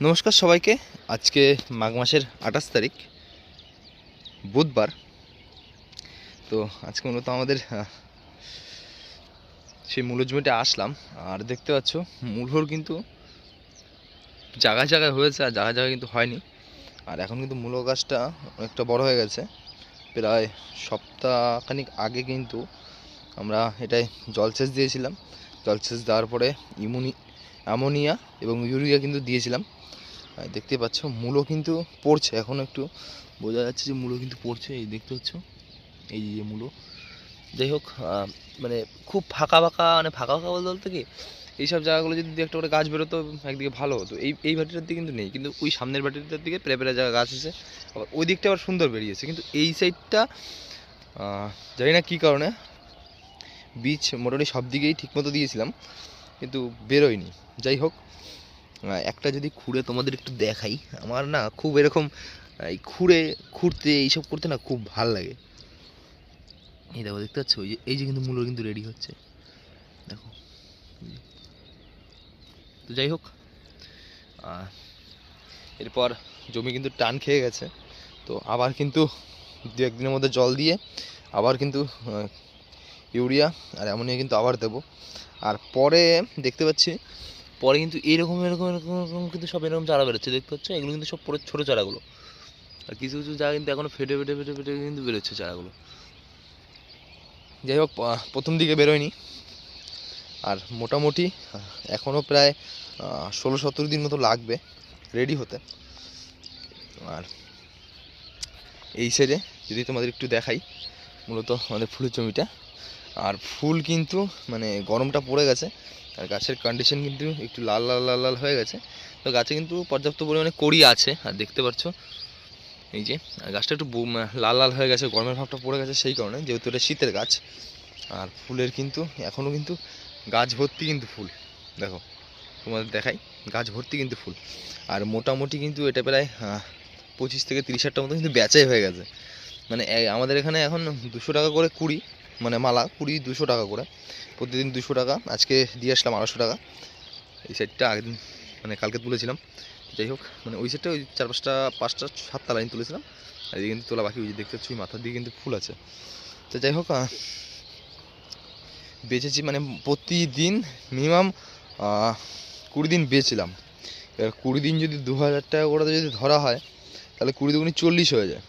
নমস্কার সবাইকে। আজকে মাঘ মাসের 28 তারিখ বুধবার। তো আজকে মূলত আমাদের সেই মূল জমিতে আসলাম। আর দেখতে পাচ্ছ মূলর কিন্তু জায়গায় জায়গায় হয়েছে আর জায়গায় জায়গায় কিন্তু হয়নি। আর এখন কিন্তু মূল গাছটা অনেকটা বড় হয়ে গেছে। প্রায় সপ্তাহখানিক আগে কিন্তু আমরা এটাই জলসেচ দিয়েছিলাম। জলসেচ দেওয়ার পরে অ্যামোনিয়া এবং ইউরিয়া কিন্তু দিয়েছিলাম। দেখতে পাচ্ছ মূলও কিন্তু পড়ছে, এখন একটু বোঝা যাচ্ছে যে মূলও কিন্তু পড়ছে। এই দেখতে পাচ্ছ, এই যে মূলো। যাই হোক, মানে খুব ফাঁকা ফাঁকা, মানে ফাঁকা ফাঁকা বলতে কি, এইসব জায়গাগুলো যদি একটা করে গাছ বেরোতো একদিকে ভালো হতো। এই ভাটিটার দিকে কিন্তু নেই, কিন্তু ওই সামনের ভাটিটার দিকে প্রায় প্রায় জায়গা গাছ আছে। আবার ওই দিকটা আবার সুন্দর বেরিয়েছে, কিন্তু এই সাইডটা জানি না কী কারণে বীজ মোটামুটি সব দিকেই ঠিকমতো দিয়েছিলাম কিন্তু বেরোয়নি। যাই হোক, একটা যদি খুঁড়ে তোমাদের একটু দেখাই, আমার না খুব এরকম এই খুঁড়তে এইসব করতে না খুব ভাল লাগে। এই দেখো, দেখতে পাচ্ছ এই যে কিন্তু মূল্য কিন্তু রেডি হচ্ছে, দেখো। তো যাই হোক, এরপর জমি কিন্তু টান খেয়ে গেছে। তো আবার কিন্তু দু একদিনের মধ্যে জল দিয়ে আবার কিন্তু ইউরিয়া আর অ্যামোনিয়া কিন্তু আবার দেবো। আর পরে দেখতে পাচ্ছি পরে কিন্তু এরকম এরকম এরকম এরকম কিন্তু সব এরকম চারা বেরোচ্ছে, দেখতে পাচ্ছ। এগুলো কিন্তু সব পরে ছোটো চারাগুলো, আর কিছু কিছু জায়গা কিন্তু এখনও ফেটে ফেটে ফেটে ফেটে কিন্তু বেরোচ্ছে চারাগুলো। যাই হোক, প্রথম দিকে বেরোয়নি। আর মোটামুটি এখনও প্রায় 16-17 দিন মতো লাগবে রেডি হতে। আর এই সাইডে যদি তোমাদের একটু দেখাই, মূলত আমাদের ফুলের জমিটা। আর ফুল কিন্তু মানে গরমটা পড়ে গেছে, আর গাছের কন্ডিশন কিন্তু একটু লাল লাল লাল লাল হয়ে গেছে। তো গাছে কিন্তু পর্যাপ্ত পরিমাণে কড়ি আছে, আর দেখতে পাচ্ছ এই যে গাছটা একটু লাল লাল হয়ে গেছে, গরমের ভাবটা পড়ে গেছে সেই কারণে, যেহেতু এটা শীতের গাছ। আর ফুলের কিন্তু এখনও কিন্তু গাছ ভর্তি কিন্তু ফুল, দেখো তোমাদের দেখাই, গাছ ভর্তি কিন্তু ফুল। আর মোটামুটি কিন্তু এটা প্রায় 25 থেকে 30 মতো কিন্তু বেচাই হয়ে গেছে। মানে আমাদের এখানে এখন 200 টাকা করে কুড়ি, মানে মালা কুড়ি 200 টাকা করে, প্রতিদিন 200 টাকা। আজকে দিয়ে আসলাম 250 টাকা। এই সাইডটা আগের দিন মানে কালকে তুলেছিলাম। যাই হোক, মানে ওই সাইডটা ওই 4-5-7টা লাইন তুলেছিলাম, আর এদিকে কিন্তু তোলা বাকি। ওই যে দেখতে পাচ্ছি মাথার দিকে কিন্তু ফুল আছে। তো যাই হোক, বেচেছি মানে প্রতিদিন মিনিমাম 20 দিন বেচলাম। এবার 20 দিন যদি 2000 টাকা করে যদি ধরা হয়, তাহলে 20 দুগুনি 40 হয়ে যায়।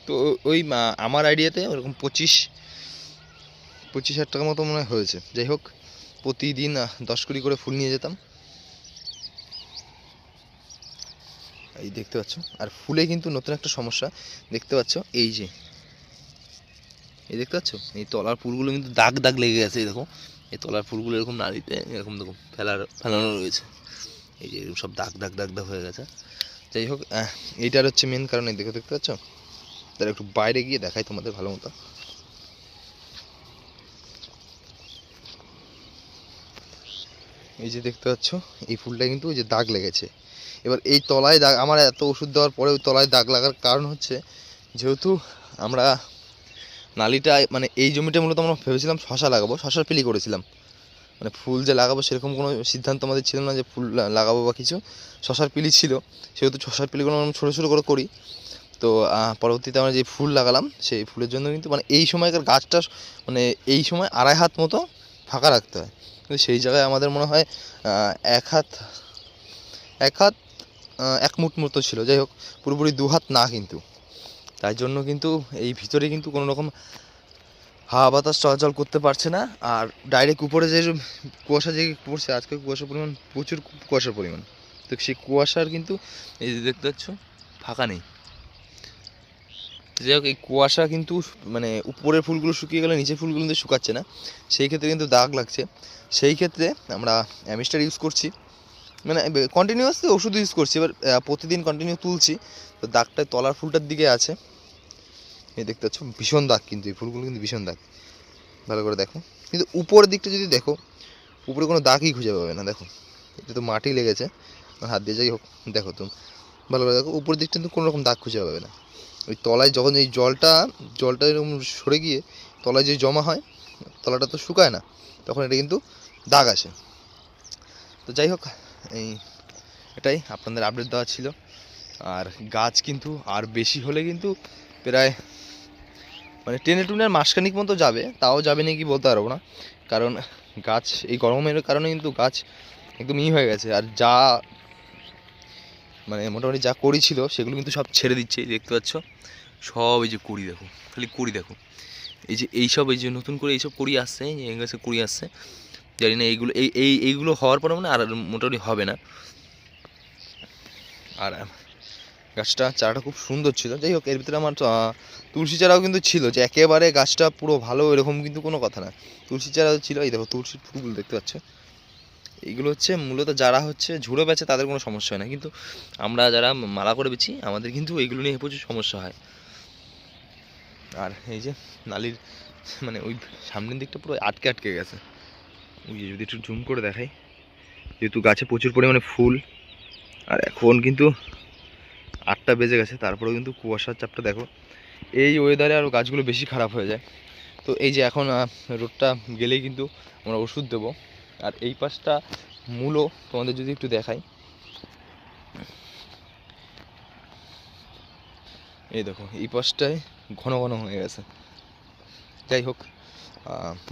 তো ওই আমার আইডিয়াতে ওরকম 25-25,000 টাকা মতো মনে হয়েছে। যাই হোক, প্রতিদিন 10 কুড়ি করে ফুল নিয়ে যেতাম। এই দেখতে পাচ্ছ। আর ফুলে কিন্তু নতুন একটা সমস্যা দেখতে পাচ্ছ, এই যে এই দেখতে পাচ্ছ, এই তলার ফুলগুলো কিন্তু দাগ দাগ লেগে গেছে। এই দেখো, এই তলার ফুলগুলো এরকম নাড়িতে এরকম দেখো ফেলানো রয়েছে, এই যে সব দাগ দাগ দাগ দাগ হয়ে গেছে। যাই হোক, এইটার হচ্ছে মেন কারণ। এই দেখতে পাচ্ছ, তাহলে একটু বাইরে গিয়ে দেখাই তোমাদের ভালো মতো। এই যে দেখতে পাচ্ছ, এই ফুলটা কিন্তু ওই যে দাগ লেগেছে। এবার এই তলায় দাগ, আমার এত ওষুধ দেওয়ার পরে ওই তলায় দাগ লাগার কারণ হচ্ছে, যেহেতু আমরা নালিটা মানে এই জমিটা মূলত আমরা ভেবেছিলাম শশা লাগাবো, শশার পিলি করেছিলাম। মানে ফুল যে লাগাবো সেরকম কোনো সিদ্ধান্ত আমাদের ছিল না যে ফুল লাগাবো বা কিছু, শশার পিলি ছিল। সেহেতু শশার পিলিগুলো আমরা ছোটো ছোটো করে করি। তো পরবর্তীতে আমরা যে ফুল লাগালাম, সেই ফুলের জন্য কিন্তু মানে এই সময়কার গাছটা মানে এই সময় 2.5 হাত মতো ফাঁকা রাখতে হয়। কিন্তু সেই জায়গায় আমাদের মনে হয় 1 হাত 1 হাত 1 মুঠ মতো ছিল। যাই হোক, পুরোপুরি 2 হাত না কিন্তু। তাই জন্য কিন্তু এই ভিতরে কিন্তু কোনো রকম হাওয়া বাতাস চলাচল করতে পারছে না। আর ডাইরেক্ট উপরে যে কুয়াশা যে পড়ছে, আজকে কুয়াশার পরিমাণ প্রচুর, কুয়াশার পরিমাণ। তো সেই কুয়াশার কিন্তু এই যে দেখতে পাচ্ছ ফাঁকা নেই। যাই হোক, এই কুয়াশা কিন্তু মানে উপরের ফুলগুলো শুকিয়ে গেলে নিচের ফুলগুলো কিন্তু শুকাচ্ছে না, সেই ক্ষেত্রে কিন্তু দাগ লাগছে। সেই ক্ষেত্রে আমরা অ্যামিস্টার ইউজ করছি, মানে কন্টিনিউয়াসলি ওষুধ ইউজ করছি। এবার প্রতিদিন কন্টিনিউ তুলছি, তো দাগটা তলার ফুলটার দিকে আছে। এই দেখতে পাচ্ছ ভীষণ দাগ, কিন্তু এই ফুলগুলো কিন্তু ভীষণ দাগ, ভালো করে দেখো। কিন্তু উপরের দিকটা যদি দেখো, উপরে কোনো দাগই খুঁজে পাবে না। দেখো, এটা তো মাটি লেগেছে হাত দিয়ে। যাই হোক, দেখো তুমি ভালো করে দেখো, উপরের দিকটা কিন্তু কোনো রকম দাগ খুঁজে পাবে না। ওই তলায় যখন এই জলটা এরকম সরে গিয়ে তলায় যে জমা হয়, তলাটা তো শুকায় না, তখন এটা কিন্তু দাগ আসে। তো যাই হোক, এই এটাই আপনাদের আপডেট দেওয়া ছিল। আর গাছ কিন্তু আর বেশি হলে কিন্তু প্রায় মানে টেনে টুনে আর মাসখানিক মতো যাবে, তাও যাবে নাকি বলতে পারবো না, কারণ গাছ এই গরমের কারণে কিন্তু গাছ একদম হয়ে গেছে। আর যা মানে মোটামুটি যা করি ছিল সেগুলো কিন্তু সব ছেড়ে দিচ্ছে, দেখতে পাচ্ছ সব। এই যে কুড়ি দেখো, খালি কুড়ি দেখো, এই যে নতুন করে এইসব কুড়ি আসছে, এই গাছে কুড়ি আসছে, জানি না এইগুলো এইগুলো হওয়ার পরে মানে আর মোটামুটি হবে না। আর গাছটা চারাটা খুব সুন্দর ছিল। যাই হোক, এর ভিতরে আমার তুলসী চারাও কিন্তু ছিল, যে একেবারে গাছটা পুরো ভালো এরকম কিন্তু কোনো কথা না, তুলসী চারাও ছিল। এই দেখো তুলসীর ফুলগুলো দেখতে পাচ্ছ, এইগুলো হচ্ছে মূলত যারা হচ্ছে ঝুড়ো বেচে তাদের কোনো সমস্যা হয় না, কিন্তু আমরা যারা মালা করে বেচি আমাদের কিন্তু এইগুলো নিয়ে প্রচুর সমস্যা হয়। আর এই যে নালির মানে ওই সামনের দিকটা পুরো আটকে আটকে গেছে। ওই যে যদি একটু জুম করে দেখাই, যেহেতু গাছে প্রচুর পরিমাণে ফুল, আর এখন কিন্তু 8টা বেজে গেছে, তারপরেও কিন্তু কুয়াশার চাপটা দেখো। এই ওয়েদারে আরও গাছগুলো বেশি খারাপ হয়ে যায়। তো এই যে এখন রোদটা গেলেই কিন্তু আমরা ওষুধ দেবো। আর এই পাশটা মূলো তোমাদের যদি একটু দেখাই, এই দেখো এই পাশটায় ঘন ঘন হয়ে গেছে। যাই হোক,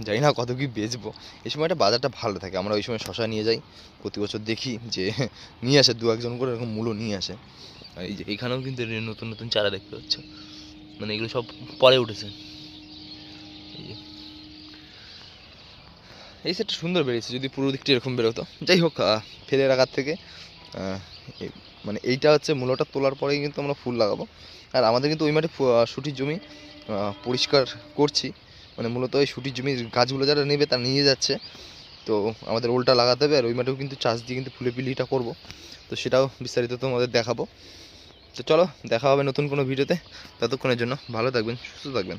জানি না কত কি বেচবো। এই সময়টা বাজারটা ভালো থাকে, আমরা ওই সময় শশা নিয়ে যাই, প্রতি বছর দেখি যে নিয়ে আসে 2-1 জন করে এরকম মূলো নিয়ে আসে। আর এই যে এইখানেও কিন্তু নতুন নতুন চারা দেখতে পাচ্ছ, মানে এগুলো সব পরে উঠেছে। এই যে এই সেটটা সুন্দর বেরিয়েছে, যদি পুরো দিকটা এরকম বেরোতো। যাই হোক, ফেলে রাখার থেকে মানে এইটা হচ্ছে মূলটা তোলার পরেই কিন্তু আমরা ফুল লাগাবো। আর আমাদের কিন্তু ওই মাঠে শুটির জমি পরিষ্কার করছি, মানে মূলত ওই শুটির জমির গাছগুলো যারা নেবে তারা নিয়ে যাচ্ছে। তো আমাদের ওলটা লাগাতে হবে, আর ওই মাঠেও কিন্তু চাষ দিয়ে কিন্তু ফুলে পিলিটা করবো। তো সেটাও বিস্তারিত তোমাদের দেখাবো। তো চলো, দেখা হবে নতুন কোনো ভিডিওতে। ততক্ষণের জন্য ভালো থাকবেন, সুস্থ থাকবেন।